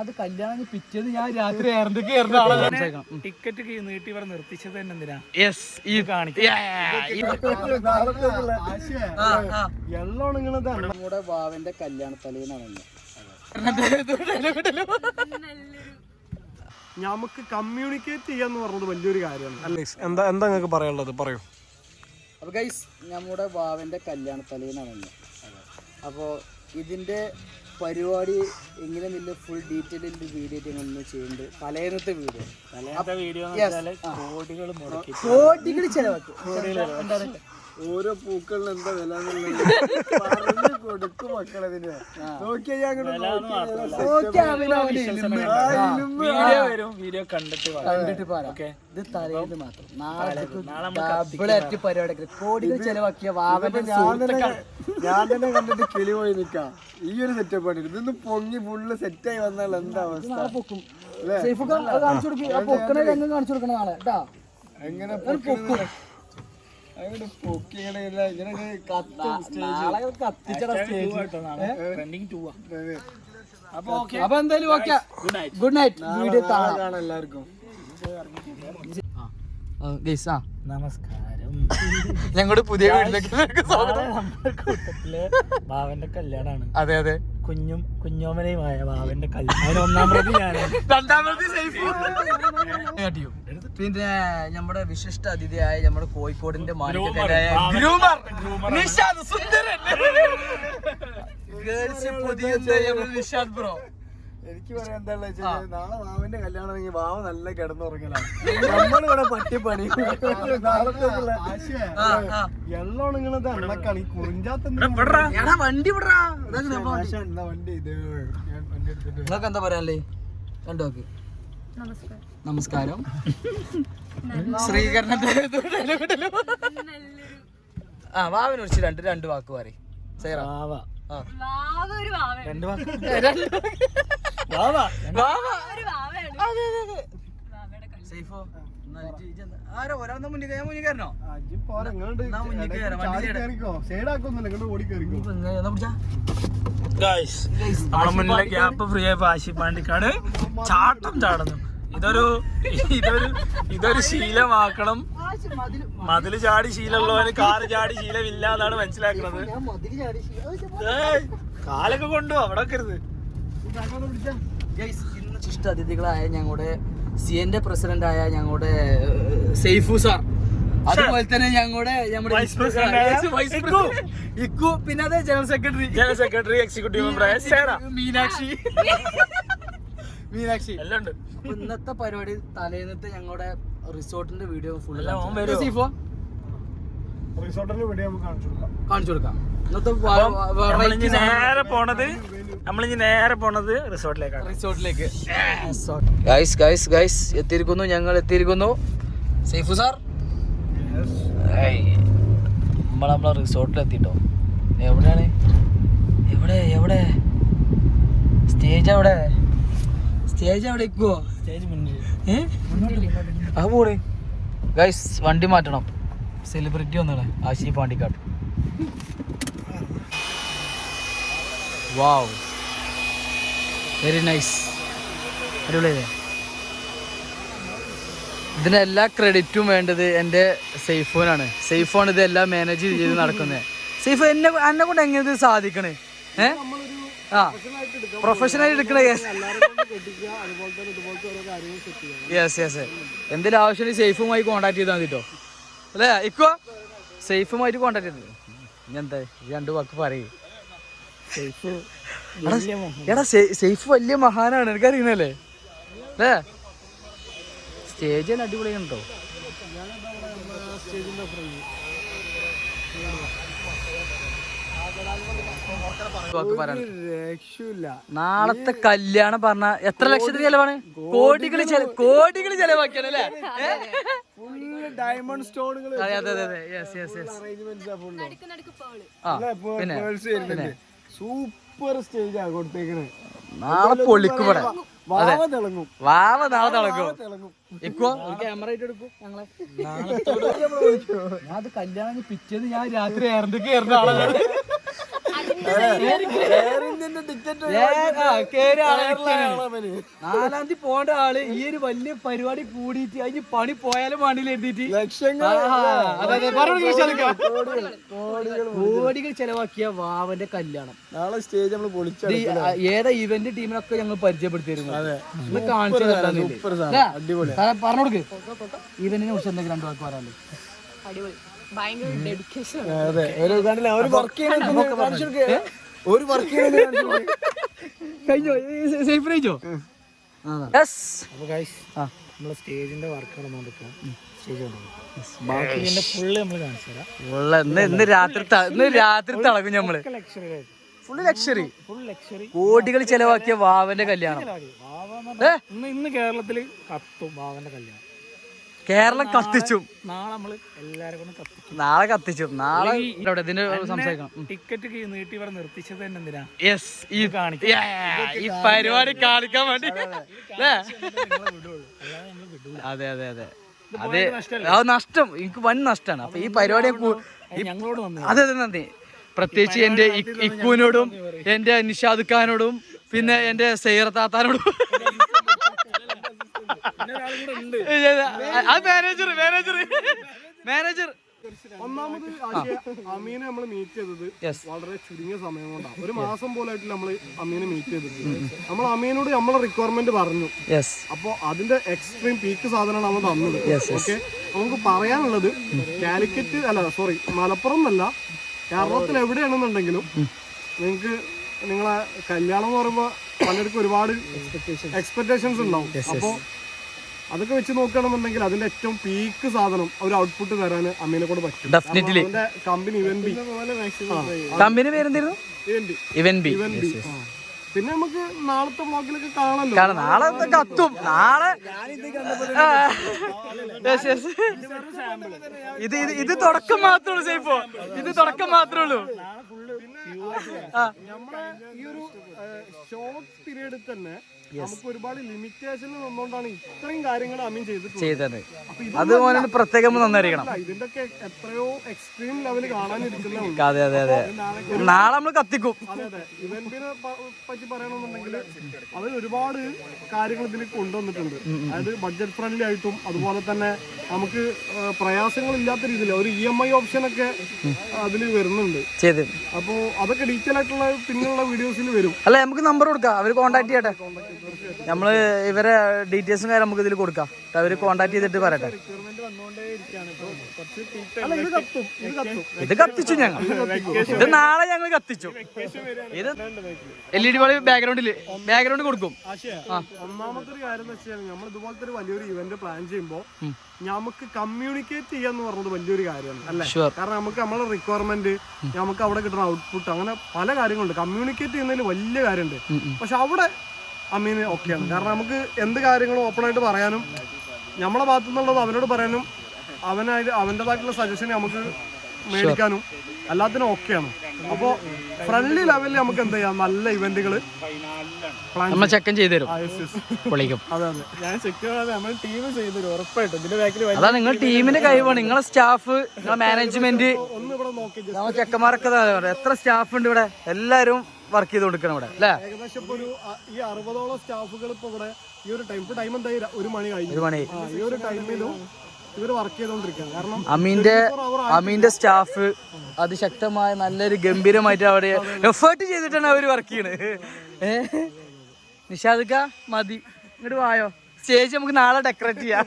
അത് കല്യാണം പിറ്റേന്ന് ഞാൻ രാത്രി ടിക്കറ്റ് നീട്ടി ഇവിടെ നിർത്തിച്ചത് തന്നെ എന്തിനാ നമ്മുടെ ബാവന്റെ കല്യാണ തലേന്നാണല്ലോ. നമുക്ക് കമ്മ്യൂണിക്കേറ്റ് ചെയ്യാന്ന് പറഞ്ഞത് വലിയൊരു കാര്യമാണ്. എന്താ നിങ്ങൾക്ക് പറയാനുള്ളത് പറയൂ. അപ്പൊ ഗൈസ് നമ്മുടെ ബാവന്റെ കല്യാണ തലേന്നാണല്ലോ. അപ്പോൾ ഇതിന്റെ പരിപാടി എങ്ങനെയെന്നില്ല ഫുൾ ഡീറ്റെയിൽ വീഡിയോ ഞങ്ങൾ ചെയ്യുന്നുണ്ട്. തലേന്നത്തെ കോടികൾ ചെലവാക്കും. ഓരോ പൂക്കളിന് എന്താ വില കൊടുക്കും മക്കളതിന്. വീഡിയോ കണ്ടിട്ട് ഇത് തലേന്ന് മാത്രം. നാളെ പരിപാടി കോടികൾ ചെലവാക്കിയ വാവന്റെ ഞാൻ തന്നെ കണ്ടിട്ട് കിളി പോയി നിക്കാം. ഈ ഒരു സെറ്റപ്പ് ആണ്. ഇതൊന്ന് പൊങ്ങി ഫുള്ള് സെറ്റായി വന്നാൽ എന്താ അവസ്ഥ? കാണിച്ചു കൊടുക്കണ നാളെ കേട്ടാ. എങ്ങനെ അപ്പൊ എന്തായാലും ഓക്കെ. Good night. വീഡിയോ കാണാം എല്ലാവർക്കും. നമസ്കാരം. ഞങ്ങളുടെ പുതിയ വീട്ടിലേക്ക് കൂട്ടത്തില് ബാവന്റെ കല്യാണാണ്. അതെ അതെ. കുഞ്ഞോമനയുമായ ബാവന്റെ കല്യാണം. ഒന്നാം പ്രതി ഞാന്, രണ്ടാം പ്രതി പിന്നെ നമ്മുടെ വിശിഷ്ട അതിഥിയായ നമ്മുടെ കോഴിക്കോടിന്റെ മാനിക്കരായ നിഷാദ് സുന്ദരൻ. നിഷാദ് ബ്രോ. എനിക്ക് പറയാൻ എന്താ വെച്ചാൽ നാളെ വാവന്റെ കല്യാണം ആണെങ്കിൽ വാവ നല്ല കിടന്നുറങ്ങലാണ്. നമ്മളിവിടെ പട്ടിപ്പണി എല്ലോണങ്ങളത് എണ്ണക്കാണ്. ഈ കുറിഞ്ചാത്ത വണ്ടി വണ്ടി ഇത് വണ്ടി എടുത്തിട്ട് നിങ്ങൾക്ക് എന്താ പറയാനല്ലേ? കണ്ടോക്ക്. നമസ്കാരം. ശ്രീകരണത്തെ വാവിനെ കുറിച്ച് രണ്ട് വാക്ക് പറയും. രണ്ട് വാക്ക്. നമ്മുടെ മുന്നിലെ ഗ്യാപ്പ് ഫ്രീ ആയി ആശിപ്പാണ്ടിക്കാട് ചാട്ടം ചാടുന്നു. ഇതൊരു ശീലമാക്കണം. മതില് ചാടി ശീലമുള്ളവന് കാറ് ചാടി ശീലമില്ല എന്നാണ് മനസ്സിലാക്കുന്നത്. കാലൊക്കെ കൊണ്ടു അവിടെ വെക്കരുത്. ഇന്ന് ശിഷ്ട അതിഥികളായ ഞങ്ങളുടെ സിഎന്റെ പ്രസിഡന്റ് ആയ ഞങ്ങളുടെ സൈഫു സാർ, അതുപോലെ തന്നെ ഞങ്ങളുടെ ഇക്കു, പിന്നെ അതെ general secretary executive member Meenakshi എല്ലാം ഉണ്ട്. ഇന്നത്തെ പരിപാടി തലേന്നത്തെ ഞങ്ങളുടെ റിസോർട്ടിന്റെ വീഡിയോ ഫുൾ റിസോർട്ടിന്റെ വീഡിയോ കാണിച്ചു കൊടുക്കാം. നേരെ പോണത് റിസോർട്ടിലേക്ക്. ഗൈസ് എത്തിയിരിക്കുന്നു, ഞങ്ങൾ എത്തിയിരിക്കുന്നു. സൈഫു സാർ നമ്മളെ റിസോർട്ടിൽ എത്തിട്ടോ. എവിടെയാണ്? എവിടെ സ്റ്റേജ്? എവിടെ ഇക്കുവോ? പോണേ ഗൈസ്. വണ്ടി മാറ്റണം. സെലിബ്രിറ്റി ഒന്നാണ് ആശി പാണ്ടിക്കാട്. വാവ്, വെരി നൈസ്. അടിപൊളിയല്ലേ? ഇതിന് എല്ലാ ക്രെഡിറ്റും വേണ്ടത് എൻ്റെ സൈഫോനാണ്. സൈഫോണ് ഇതെല്ലാം മാനേജ് ചെയ്ത് നടക്കുന്നത്. സൈഫോ എന്നെ കൊണ്ട് എങ്ങനെ ഇത് സാധിക്കണേ? പ്രൊഫഷണൽ എടുക്കണ. യെസ്. എന്തെങ്കിലും ആവശ്യം സേഫുമായി കോണ്ടാക്ട് ചെയ്താൽ മതി കേട്ടോ. അല്ലേ ഇക്കോ? സേഫുമായിട്ട് കോണ്ടാക്ട് ചെയ്തത്. ഇനി എന്താ രണ്ടു വാക്ക് പറയേ. എടാ സേഫ് വലിയ മഹാനാണ്, എനിക്കറിയണല്ലേ അല്ലേ? സ്റ്റേജ് തന്നെ അടിപൊളിയാണ് കേട്ടോ. നാളത്തെ കല്യാണം പറഞ്ഞ എത്ര ലക്ഷത്തിന് ചെലവാണ്? കോടികൾ ചെലവാക്കിയാണല്ലേ? ഡയമണ്ട് സ്റ്റോണുകൾ. പിന്നെ സൂപ്പർ സ്റ്റേജാ കൊടുത്തേക്കണേ. നാളെ പൊളിക്കും. വാവ തിളങ്ങും. നാളെ തിളങ്ങും. ഇക്കോ ഒരു ക്യാമറ ആയിട്ട് എടുക്കും ഞങ്ങളെ. അത് കല്യാണം പിറ്റേന്ന് ഞാൻ രാത്രി 4-ാം തീയതി പോണ്ട ആള് ഈ ഒരു വലിയ പരിപാടി കൂടിയിട്ട് അതിന് പണി പോയാലും വണ്ടിയിൽ എഴുതിയിട്ട് കോടികൾ ചെലവാക്കിയ വാവന്റെ കല്യാണം. നാളെ സ്റ്റേജ് നമ്മൾ പൊളിച്ചു. ഏതാ ഇവന്റ് ടീമിനൊക്കെ ഞങ്ങൾ പരിചയപ്പെടുത്തിയിരുന്നു. കാണിച്ചു പറഞ്ഞോടുക്ക് ഇവന്റിനെ കുറിച്ച് എന്തെങ്കിലും 2 വാക്ക് പറയാമല്ലോ. അതെ, ഒരു വർക്ക് കഴിഞ്ഞോ? സേഫ് കഴിഞ്ഞോ? നമ്മള് സ്റ്റേജിന്റെ വർക്ക് നടന്നുകൊണ്ടിരിക്കുക. ബാക്കി ഫുള്ള് നമ്മൾ കാണിച്ചു തരാം. ഇന്ന് രാത്രി തിളക്കും ഞമ്മള്. ഫുൾ ലക്ഷറി കോടികൾ ചെലവാക്കിയ വാവന്റെ കല്യാണം. ഇന്ന് കേരളത്തില് കത്തും വാവന്റെ കല്യാണം. കേരളം കത്തിച്ചു. നാളെ നമ്മള് എല്ലാരും കൂടെ കത്തിക്കും. നാളെ ഇതിന് സംസാരിക്കണം. ടിക്കറ്റ് നീട്ടി ഇവിടെ നിർത്തിച്ചത് തന്നെ എന്തിനാ? ഈ പരിപാടി കാണിക്കാൻ വേണ്ടി. അതെ അതെ അതെ അതെ, അത് നഷ്ടം, എനിക്ക് വൻ നഷ്ടമാണ്. അപ്പൊ ഈ പരിപാടി ഞങ്ങളോട് അതെ അതെ നന്ദി. പ്രത്യേകിച്ച് എന്റെ ഇക്കുവിനോടും എന്റെ നിഷാദ് ഖാനോടും പിന്നെ എന്റെ സൈറ താത്താനോടും. മാനേജർ ഒന്നാമത് അമീനെ നമ്മൾ മീറ്റ് ചെയ്തത് വളരെ ചുരുങ്ങിയ സമയം കൊണ്ടാണ്. 1 മാസം പോലായിട്ട് നമ്മൾ അമീനെ മീറ്റ് ചെയ്തിട്ട് നമ്മൾ അമീനോട് നമ്മളെ റിക്വയർമെന്റ് പറഞ്ഞു. അപ്പൊ അതിന്റെ എക്സ്ട്രീം പീക്ക് സാധനമാണ് നമ്മൾ തന്നത്. ഓക്കെ, നമുക്ക് പറയാനുള്ളത് കാലിക്കറ്റ് മലപ്പുറം എന്നല്ല, കേരളത്തിൽ എവിടെയാണെന്നുണ്ടെങ്കിലും നിങ്ങൾക്ക് നിങ്ങളെ കല്യാണം എന്ന് പറയുമ്പോൾ പലർക്കും ഒരുപാട് എക്സ്പെക്ടേഷൻസ് ഉണ്ടാവും. അപ്പോൾ അതൊക്കെ വെച്ച് നോക്കുകയാണെന്നുണ്ടെങ്കിൽ അതിന്റെ ഏറ്റവും പീക്ക് സാധനം ഒരു ഔട്ട്പുട്ട് തരാൻ അമീനെ കൊണ്ട് പറ്റും. ഡെഫിനറ്റ്ലി കമ്പനി കമ്പനി പേരെന്തായിരുന്നു? ഇവൻബി. പിന്നെ നമുക്ക് നാളത്തെ വ്ളോഗിലൊക്കെ കാണാമല്ലോ. നാളെ കത്തും. നാളെ ഇത് തുടക്കം മാത്രമേ ഉള്ളൂ. സേഫോ, ഇത് തുടക്കം മാത്രമേ ഉള്ളൂ. നമ്മളെ ഈ ഒരു ഷോർട്ട് പീരീഡിൽ തന്നെ നമുക്ക് ഒരുപാട് ലിമിറ്റേഷൻ വന്നുകൊണ്ടാണ് ഇത്രയും കാര്യങ്ങൾ അമീൻ ചെയ്തത്. അത് മോനോട് പ്രത്യേകം നന്നായിരിക്കണം. ഇതിന്റെയൊക്കെ എത്രയോ എക്സ്ട്രീം ലെവല് കാണാനിരിക്കുന്നുണ്ട്. അതെ അതെ അതെ, നാളെ നമ്മൾ കത്തിക്കും. അതെ അതെ, ഇവന്റിനെ പറ്റി പറയണമെന്നുണ്ടെങ്കിൽ അവർ ഒരുപാട് കാര്യങ്ങൾ ഇതിൽ കൊണ്ടുവന്നിട്ടുണ്ട്. അതായത് ബഡ്ജറ്റ് ഫ്രണ്ട്ലി ആയിട്ടും അതുപോലെ തന്നെ നമുക്ക് പ്രയാസങ്ങൾ ഇല്ലാത്ത രീതിയിൽ ഒരു EMI ഓപ്ഷൻ ഒക്കെ അതിൽ വരുന്നുണ്ട്. അപ്പോ അതൊക്കെ ഡീറ്റെയിൽ ആയിട്ടുള്ള പിന്നെയുള്ള വീഡിയോസിൽ വരും. അല്ല, നമുക്ക് നമ്പർ കൊടുക്കാം, അവർ കോൺടാക്ട് ചെയ്യട്ടെ. നമ്മള് ഇവരെ ഡീറ്റെയിൽസും കാര്യം നമുക്ക് ഇതിൽ കൊടുക്കാം. അവര് കോൺടാക്ട് ചെയ്തിട്ട് പറയട്ടെ. ഇത് കത്തിച്ചു ഞങ്ങൾ. ഇത് നാളെ ഞങ്ങൾ കത്തിച്ചു. ഇത് LED ബാക്ക്ഗ്രൗണ്ട് കൊടുക്കും. ഒന്നാമത്തെ ഒരു കാര്യം എന്ന് വെച്ചാൽ നമ്മൾ ഇതുപോലത്തെ ഒരു വലിയൊരു ഇവന്റ് പ്ലാൻ ചെയ്യുമ്പോൾ നമുക്ക് കമ്മ്യൂണിക്കേറ്റ് ചെയ്യാന്ന് പറഞ്ഞത് വലിയൊരു കാര്യമാണ് അല്ലേ? കാരണം നമുക്ക് നമ്മളെ റിക്വയർമെന്റ്, നമുക്ക് അവിടെ കിട്ടുന്ന ഔട്ട്പുട്ട്, അങ്ങനെ പല കാര്യങ്ങളുണ്ട്. കമ്മ്യൂണിക്കേറ്റ് ചെയ്യുന്നതിൽ വലിയ കാര്യമുണ്ട്. പക്ഷെ അവിടെ അമീന് ഓക്കെയാണ്. കാരണം നമുക്ക് എന്ത് കാര്യങ്ങളും ഓപ്പൺ ആയിട്ട് പറയാനും നമ്മളെ ഭാഗത്തു നിന്നുള്ളത് അവനോട് പറയാനും അവൻ്റെതായിട്ടുള്ള സജഷൻ നമുക്ക് മേടിക്കാനും എല്ലാത്തിനും ഓക്കെയാണ്. അപ്പോൾ ഫ്രണ്ട്ലി ലെവലിൽ നമുക്ക് എന്ത് ചെയ്യാം, നല്ല ഇവന്റുകൾ ചെക്കൻ ചെയ്തു തരും. അതാ നിങ്ങൾ ടീമിന്റെ കഴിവാണ്. നിങ്ങളെ സ്റ്റാഫ്, നിങ്ങളെ മാനേജ്മെന്റ്, ചെക്കന്മാരൊക്കെ എത്ര സ്റ്റാഫ് ഉണ്ട് ഇവിടെ, എല്ലാരും വർക്ക് ചെയ്ത് കൊടുക്കണം ഇവിടെ അല്ലേ? ഏകദേശം ഇപ്പൊ ഈ 60ഓളം സ്റ്റാഫുകൾ ഇപ്പൊ ഇവിടെ ഈ ഒരു ടൈം എന്താ 1 മണി കഴിഞ്ഞു. ഈ ഒരു ടൈമിലും ഇവര് വർക്ക് ചെയ്തോണ്ടിരിക്കുകയാണ്. കാരണം അമീന്റെ സ്റ്റാഫ് അതിശക്തമായ നല്ലൊരു ഗംഭീരമായിട്ട് അവിടെ എഫേർട്ട് ചെയ്തിട്ടാണ് അവര് വർക്ക് ചെയ്യണത്. നിഷാദ് മതി, ഇങ്ങോട്ട് വായോ, സ്റ്റേജ് നമുക്ക് നാളെ ഡെക്കറേറ്റ് ചെയ്യാം.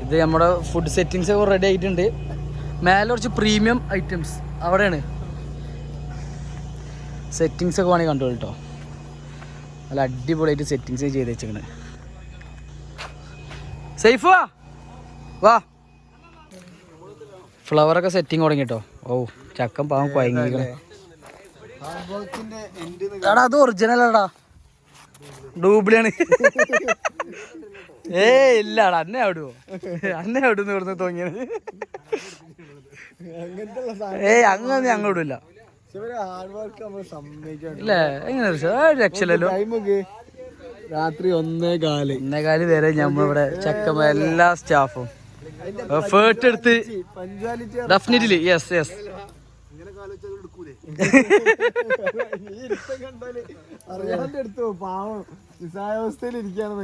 ഇത് നമ്മുടെ ഫുഡ് സെറ്റിങ്സ് ഒക്കെ റെഡി ആയിട്ടുണ്ട്. മേലെ കുറച്ച് പ്രീമിയം ഐറ്റംസ് അവിടെയാണ്. സെറ്റിങ്സ് ഒക്കെ വേണമെങ്കിൽ കണ്ടോളൂ കേട്ടോ. നല്ല അടിപൊളിയായിട്ട് സെറ്റിങ്സ് ചെയ്ത് വെച്ചേക്കണ്. സേഫ് വാ. ഫ്ലവറൊക്കെ സെറ്റിങ് തുടങ്ങി കേട്ടോ. ഓ, ചക്കൻ പാവം കുഴങ്ങിക്കണേ. എടാ അത് ഒറിജിനലാടാ, ഡൂപ്ലിയാണ്. ഇല്ലാടാ, അന്നെ അവിടുന്ന് ഇവിടുന്ന് തോന്നിയത്. അങ്ങനെ ഞങ്ങൾ വിടില്ല. ഇല്ല, എങ്ങനെ രക്ഷയില്ലല്ലോ. രാത്രി 1:15 വരെ നമ്മളിവിടെ ചക്കമ എല്ലാ സ്റ്റാഫും എഫേർട്ട് എടുത്ത് ഡെഫിനറ്റ്ലി യെസ് അറിയാണ്ട് എടുത്തു പാവം നിസ്സായാവസ്ഥയിൽ ഇരിക്കാന്ന്